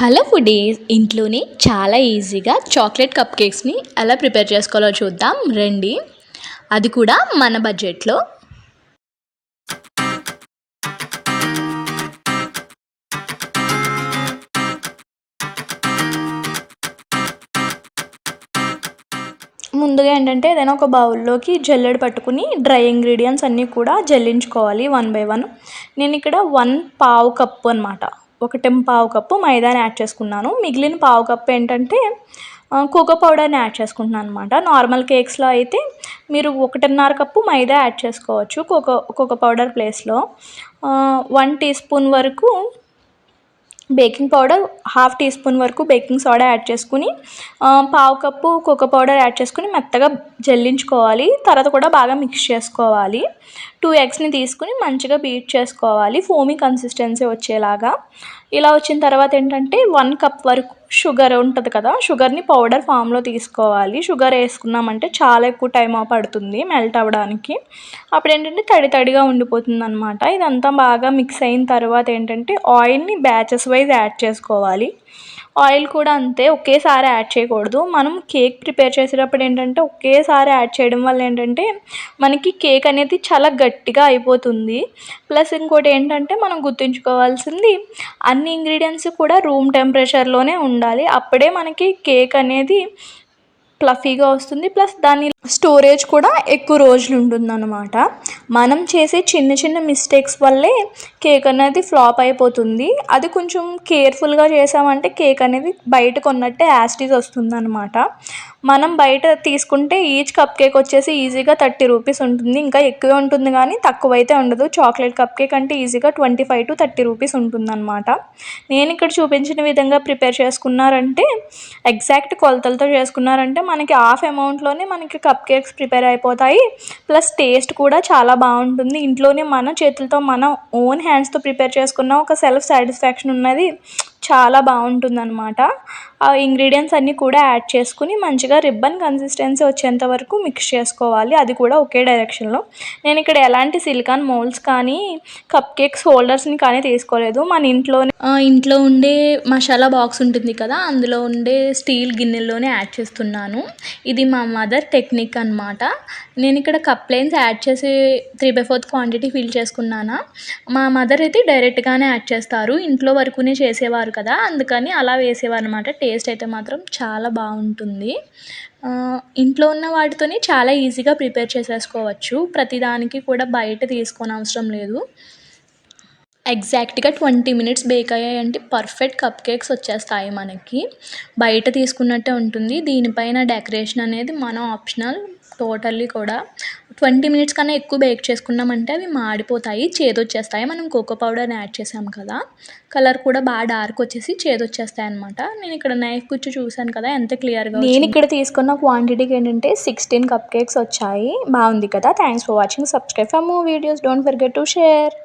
Hello foodies, ఇంట్లోనే చాలా ఈజీగా చాక్లెట్ కప్ కేక్స్ని ఎలా ప్రిపేర్ చేసుకోవాలో చూద్దాం రండి. అది కూడా మన బడ్జెట్లో. ముందుగా ఏంటంటే ఏదైనా ఒక బౌల్లోకి జల్లెడ పట్టుకుని డ్రై ఇంగ్రీడియంట్స్ అన్నీ కూడా జల్లించుకోవాలి వన్ బై వన్. నేను ఇక్కడ 1/2 కప్పు అనమాట, 1/4 కప్పు మైదాని యాడ్ చేసుకున్నాను. మిగిలిన పావు కప్పు ఏంటంటే కోకో పౌడర్ని యాడ్ చేసుకుంటున్నాను అనమాట. నార్మల్ కేక్స్లో అయితే మీరు 1.5 కప్పు మైదా యాడ్ చేసుకోవచ్చు కోకో పౌడర్ ప్లేస్లో. 1 టీ స్పూన్ వరకు baking powder, half teaspoon వరకు బేకింగ్ సోడా యాడ్ చేసుకుని పావు కప్పు కోకో పౌడర్ యాడ్ చేసుకుని మెత్తగా జల్లించుకోవాలి. తర్వాత కూడా బాగా మిక్స్ చేసుకోవాలి. 2 ఎగ్స్ని తీసుకుని మంచిగా బీట్ చేసుకోవాలి ఫోమీ కన్సిస్టెన్సీ వచ్చేలాగా. ఇలా వచ్చిన తర్వాత ఏంటంటే 1 కప్ వరకు షుగర్ ఉంటుంది కదా, షుగర్ని పౌడర్ ఫామ్లో తీసుకోవాలి. షుగర్ వేసుకున్నామంటే చాలా ఎక్కువ టైం పడుతుంది మెల్ట్ అవ్వడానికి. అప్పుడు ఏంటంటే తడి తడిగా ఉండిపోతుంది అనమాట. ఇదంతా బాగా మిక్స్ అయిన తర్వాత ఏంటంటే ఆయిల్ని బ్యాచెస్ వైజ్ యాడ్ చేసుకోవాలి. ఆయిల్ కూడా అంతే, ఒకేసారి యాడ్ చేయకూడదు. మనం కేక్ ప్రిపేర్ చేసేటప్పుడు ఏంటంటే ఒకేసారి యాడ్ చేయడం వల్ల ఏంటంటే మనకి కేక్ అనేది చాలా గట్టిగా అయిపోతుంది. ప్లస్ ఇంకోటి ఏంటంటే మనం గుర్తుంచుకోవాల్సింది, అన్ని ఇంగ్రీడియంట్స్ కూడా రూమ్ టెంపరేచర్లోనే ఉండాలి. అప్పుడే మనకి కేక్ అనేది ఫ్లఫీగా వస్తుంది. ప్లస్ దాని స్టోరేజ్ కూడా ఎక్కువ రోజులు ఉంటుందన్నమాట. మనం చేసే చిన్న చిన్న మిస్టేక్స్ వల్లే కేక్ అనేది ఫ్లాప్ అయిపోతుంది. అది కొంచెం కేర్ఫుల్గా చేసామంటే కేక్ అనేది బయట కొన్నట్టే యాస్టీజ్ వస్తుందన్నమాట. మనం బయట తీసుకుంటే ఈచ్ కప్ కేక్ వచ్చేసి ఈజీగా 30 రూపీస్ ఉంటుంది, ఇంకా ఎక్కువే ఉంటుంది కానీ తక్కువైతే ఉండదు. చాక్లెట్ కప్ కేక్ అంటే ఈజీగా 25 to 30 రూపీస్ ఉంటుందన్నమాట. నేను ఇక్కడ చూపించిన విధంగా ప్రిపేర్ చేసుకున్నారంటే, ఎగ్జాక్ట్ కొలతలతో చేసుకున్నారంటే మనకి హాఫ్ అమౌంట్లోనే మనకి కప్ కేక్స్ ప్రిపేర్ అయిపోతాయి. ప్లస్ టేస్ట్ కూడా చాలా బాగుంటుంది. ఇంట్లోనే మన చేతులతో మన ఓన్ హ్యాండ్స్తో ప్రిపేర్ చేసుకున్న ఒక సెల్ఫ్ సాటిస్ఫాక్షన్ ఉన్నది చాలా బాగుంటుందన్నమాట. ఆ ఇంగ్రీడియంట్స్ అన్నీ కూడా యాడ్ చేసుకుని మంచిగా రిబ్బన్ కన్సిస్టెన్సీ వచ్చేంత వరకు మిక్స్ చేసుకోవాలి, అది కూడా ఒకే డైరెక్షన్లో. నేను ఇక్కడ ఎలాంటి సిలికాన్ మౌల్డ్స్ కానీ కప్ కేక్స్ హోల్డర్స్ని కానీ తీసుకోలేదు. మన ఇంట్లో ఉండే మసాలా బాక్స్ ఉంటుంది కదా, అందులో ఉండే స్టీల్ గిన్నెల్లోనే యాడ్ చేస్తున్నాను. ఇది మా మదర్ టెక్నిక్ అనమాట. నేను ఇక్కడ కప్ లైన్స్ యాడ్ చేసి 3/4 క్వాంటిటీ ఫిల్ చేసుకున్నాను. మా మదర్ అయితే డైరెక్ట్గానే యాడ్ చేస్తారు, ఇంట్లో వరకునే చేసేవారు కదా, అందుకని అలా వేసేవారు అనమాట. టేస్ట్ అయితే మాత్రం చాలా బాగుంటుంది. ఇంట్లో ఉన్న వాటితోనే చాలా ఈజీగా ప్రిపేర్ చేసేసుకోవచ్చు. ప్రతిదానికి కూడా బయట తీసుకోని అవసరం లేదు. ఎగ్జాక్ట్గా 20 మినిట్స్ బేక్ అయ్యాయంటే పర్ఫెక్ట్ కప్ కేక్స్ వచ్చేస్తాయి మనకి. బయట తీసుకున్నట్టే ఉంటుంది. దీనిపైన డెకరేషన్ అనేది మనం ఆప్షనల్ టోటల్లీ కూడా. 20 మినిట్స్ కన్నా ఎక్కువ బేక్ చేసుకున్నామంటే అవి మాడిపోతాయి, చేదొచ్చేస్తాయి. మనం కోకో పౌడర్ని యాడ్ చేసాం కదా, కలర్ కూడా బాగా డార్క్ వచ్చేసి చేదొచ్చేస్తాయి అనమాట. నేను ఇక్కడ నైఫ్ గుచ్చి చూశాను కదా ఎంత క్లియర్గా. నేను ఇక్కడ తీసుకున్న క్వాంటిటీకి ఏంటంటే 16 కప్ కేక్స్ వచ్చాయి. బాగుంది కదా. Thanks for watching. Subscribe for more videos. Don't forget to share.